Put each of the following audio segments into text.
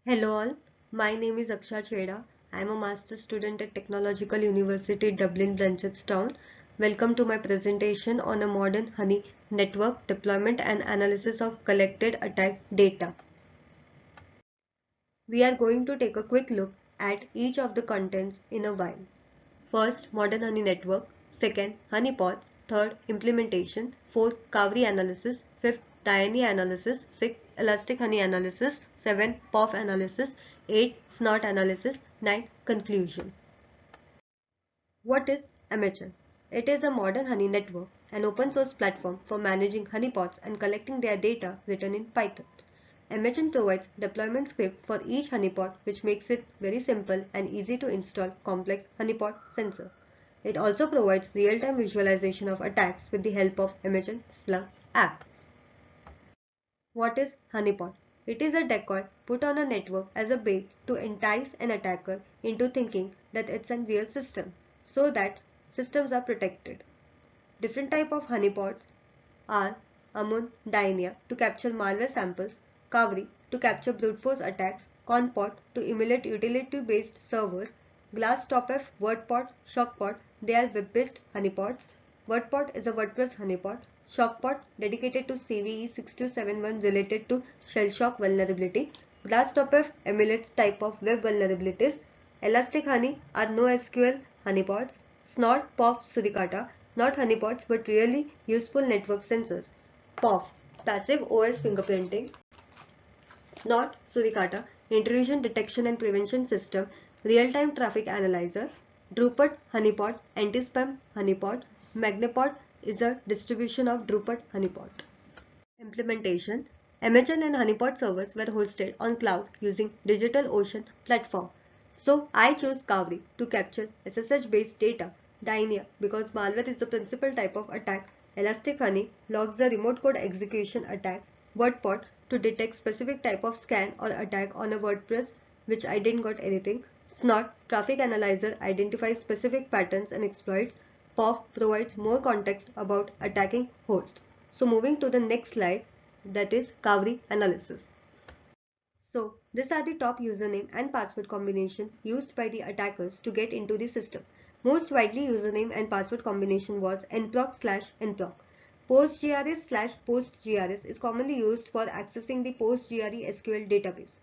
Hello all, my name is Aksha Chheda. I am a master's student at Technological University Dublin Blanchardstown. Welcome to my presentation on a modern honey network deployment and analysis of collected attack data. We are going to take a quick look at each of the contents in a while. First, modern honey network. Second, honeypots. Third, implementation. Fourth, Cowrie analysis. Fifth, Diane analysis. Sixth, elastic honey analysis. 7, POF analysis. 8, snort analysis. 9, conclusion. What is MHN? It is a modern honey network, an open source platform for managing honeypots and collecting their data written in Python. MHN provides deployment script for each honeypot, which makes it very simple and easy to install complex honeypot sensor. It also provides real-time visualization of attacks with the help of MHN Splunk app. What is honeypot? It is a decoy put on a network as a bait to entice an attacker into thinking that it's a real system, so that systems are protected. Different type of honeypots are Amun Dainia to capture malware samples, Kavri to capture brute force attacks, Conpot to emulate utility-based servers, GlassTopF, WordPot, ShockPot, they are web-based honeypots. WordPot is a WordPress honeypot. ShockPot dedicated to CVE 6271 related to shell shock vulnerability. GlassTopF emulates type of web vulnerabilities. Elastic Honey are NoSQL honeypots. Snort, POF, Suricata, not honeypots but really useful network sensors. POF, passive OS fingerprinting. Snort, Suricata, intrusion detection and prevention system, real-time traffic analyzer. Drupal honeypot, anti-spam honeypot. Magnapot is a distribution of Drupal honeypot. Implementation. MHN and honeypot servers were hosted on cloud using DigitalOcean platform. So I chose Kavri to capture SSH-based data. Dainia because malware is the principal type of attack. Elastic Honey logs the remote code execution attacks. WordPot to detect specific type of scan or attack on a WordPress which I didn't got anything. Snort traffic analyzer identifies specific patterns and exploits. POF provides more context about attacking host. So moving to the next slide, that is Kavri analysis. So these are the top username and password combination used by the attackers to get into the system. Most widely username and password combination was nproc/nproc. PostGRS/PostGRS is commonly used for accessing the PostGRE SQL database.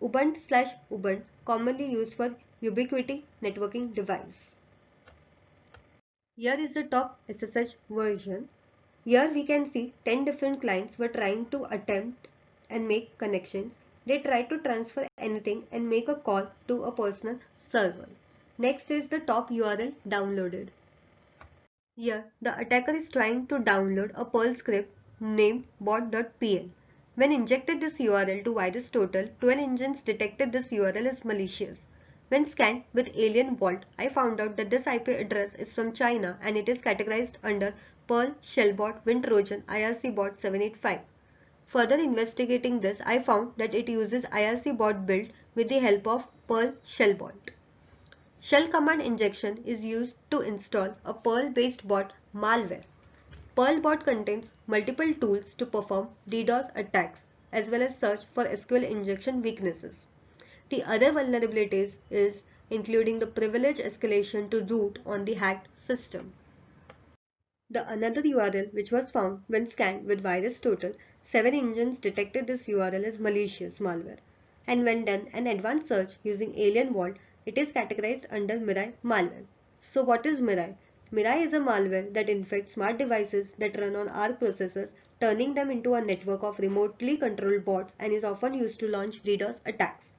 Ubuntu/Ubuntu commonly used for Ubiquiti networking device. Here is the top SSH version. Here we can see 10 different clients were trying to attempt and make connections. They try to transfer anything and make a call to a personal server. Next is the top URL downloaded. Here the attacker is trying to download a Perl script named bot.pl. When injected this URL to VirusTotal, 12 engines detected this URL as malicious. When scanned with Alien Vault, I found out that this IP address is from China and it is categorized under Perl, Shellbot, WinTrojan, IRC-bot 785. Further investigating this, I found that it uses IRC-bot build with the help of Perl Shellbot. Shell command injection is used to install a Perl-based bot malware. Perl bot contains multiple tools to perform DDoS attacks as well as search for SQL injection weaknesses. The other vulnerabilities is including the privilege escalation to root on the hacked system. The another URL which was found when scanned with VirusTotal, 7 engines detected this URL as malicious malware. And when done an advanced search using Alien Vault, it is categorized under Mirai malware. So what is Mirai? Mirai is a malware that infects smart devices that run on ARC processors, turning them into a network of remotely controlled bots and is often used to launch DDoS attacks.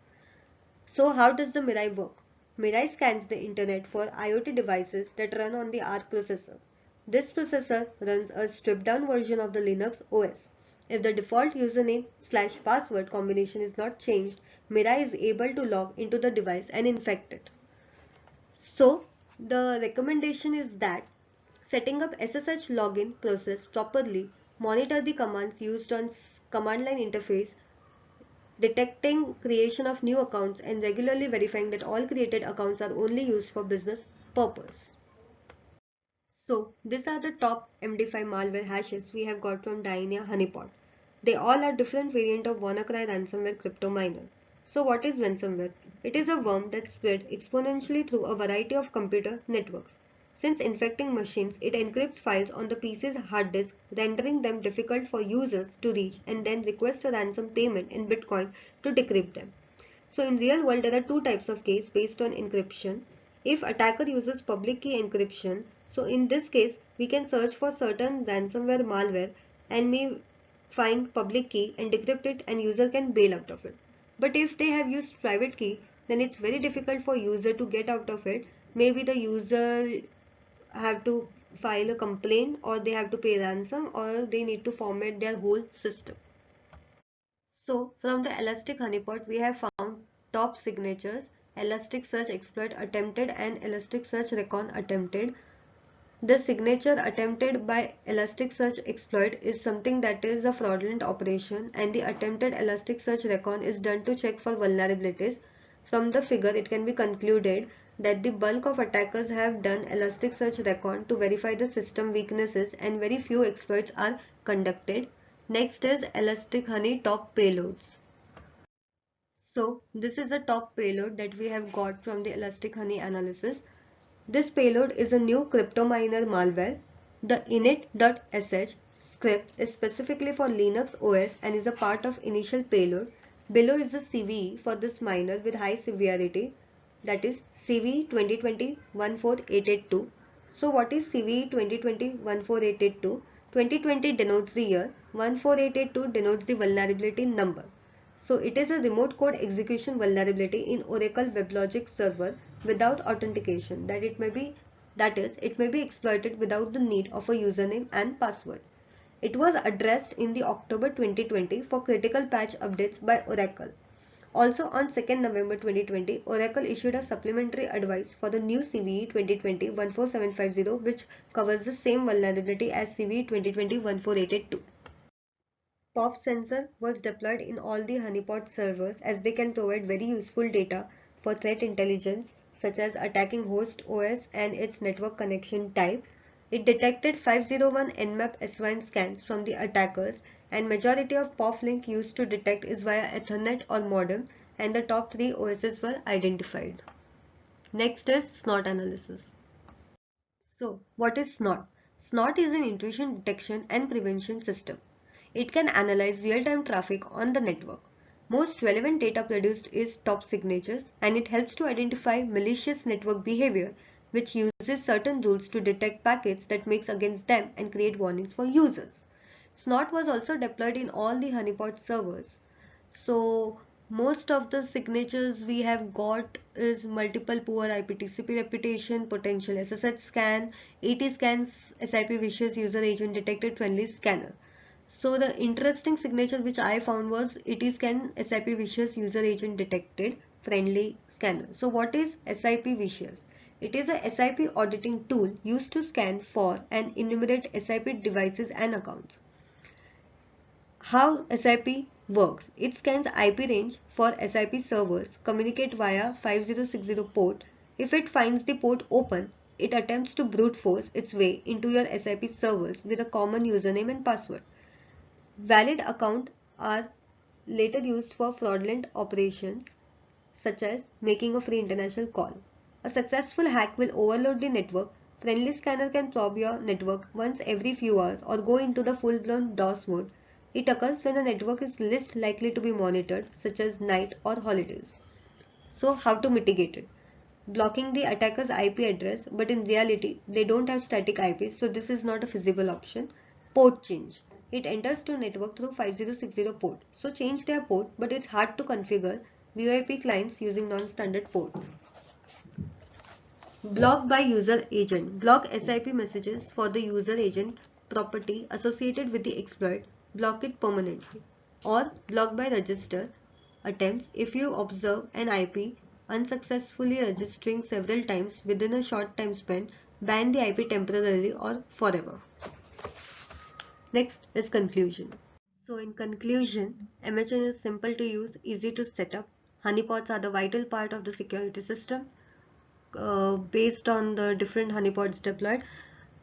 So how does the Mirai work? Mirai scans the internet for IoT devices that run on the ARC processor. This processor runs a stripped down version of the Linux OS. If the default username/password combination is not changed, Mirai is able to log into the device and infect it. So the recommendation is that setting up SSH login process properly, monitor the commands used on command line interface, detecting creation of new accounts and regularly verifying that all created accounts are only used for business purpose. So these are the top MD5 malware hashes we have got from Dainia Honeypot. They all are different variant of WannaCry ransomware crypto miner. So what is ransomware? It is a worm that spread exponentially through a variety of computer networks. Since infecting machines, it encrypts files on the PC's hard disk, rendering them difficult for users to reach, and then requests a ransom payment in Bitcoin to decrypt them. So in real world, there are two types of case based on encryption. If attacker uses public key encryption, so in this case, we can search for certain ransomware malware and may find public key and decrypt it, and user can bail out of it. But if they have used private key, then it's very difficult for user to get out of it. Maybe the user have to file a complaint, or they have to pay ransom, or they need to format their whole system. So from the Elastic Honeypot, we have found top signatures, Elasticsearch exploit attempted and Elasticsearch recon attempted. The signature attempted by Elasticsearch exploit is something that is a fraudulent operation, and the attempted Elasticsearch recon is done to check for vulnerabilities. From the figure, it can be concluded that the bulk of attackers have done Elasticsearch recon to verify the system weaknesses, and very few exploits are conducted. Next is Elastic Honey top payloads. So this is a top payload that we have got from the Elastic Honey analysis. This payload is a new cryptominer malware. The init.sh script is specifically for Linux OS and is a part of initial payload. Below is the CVE for this miner with high severity, that is CVE 2020-14882. So what is CVE 2020-14882? 2020 denotes the year, 14882 denotes the vulnerability number. So it is a remote code execution vulnerability in Oracle WebLogic server without authentication, that is it may be exploited without the need of a username and password. It was addressed in the October 2020 for critical patch updates by Oracle. Also on 2nd November 2020, Oracle issued a supplementary advice for the new CVE 2020-14750, which covers the same vulnerability as CVE 2020-14882. POF sensor was deployed in all the honeypot servers as they can provide very useful data for threat intelligence, such as attacking host OS and its network connection type. It detected 501 Nmap SYN scans from the attackers, and majority of POF link used to detect is via Ethernet or modem, and the top 3 OSs were identified. Next is SNOT analysis. So what is SNOT? SNOT is an intrusion detection and prevention system. It can analyze real-time traffic on the network. Most relevant data produced is top signatures, and it helps to identify malicious network behavior, which uses certain rules to detect packets that mix against them and create warnings for users. SNOT was also deployed in all the honeypot servers. So most of the signatures we have got is multiple poor IPTCP reputation, potential SSH scan, AT scans, SIP vicious user agent detected friendly scanner. So the interesting signature which I found was AT scan SIP vicious user agent detected friendly scanner. So what is SIP vicious? It is a SIP auditing tool used to scan for and enumerate SIP devices and accounts. How SIP works? It scans IP range for SIP servers, communicate via 5060 port. If it finds the port open, it attempts to brute force its way into your SIP servers with a common username and password. Valid accounts are later used for fraudulent operations, such as making a free international call. A successful hack will overload the network. Friendly scanner can probe your network once every few hours or go into the full-blown DOS mode. It occurs when the network is least likely to be monitored, such as night or holidays. So how to mitigate it? Blocking the attacker's IP address, but in reality they don't have static IPs, so this is not a feasible option. Port change. It enters to network through 5060 port. So change their port, but it's hard to configure VoIP clients using non-standard ports. Block by user agent. Block SIP messages for the user agent property associated with the exploit. Block it permanently. Or block by register attempts. If you observe an IP unsuccessfully registering several times within a short time span, ban the IP temporarily or forever. Next is conclusion. So in conclusion, MHN is simple to use, easy to set up. Honeypots are the vital part of the security system. Based on the different honeypots deployed,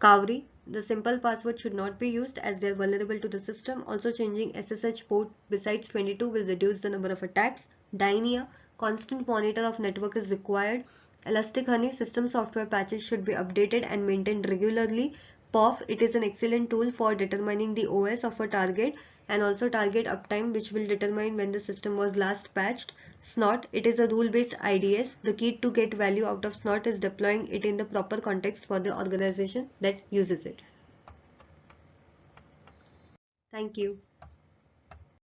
Kavri The simple password should not be used as they are vulnerable to the system. Also, changing SSH port besides 22 will reduce the number of attacks. Dynia, constant monitor of network is required. Elastic Honey, system software patches should be updated and maintained regularly. POF, it is an excellent tool for determining the OS of a target and also target uptime, which will determine when the system was last patched. Snort, it is a rule-based IDS. The key to get value out of Snort is deploying it in the proper context for the organization that uses it. Thank you.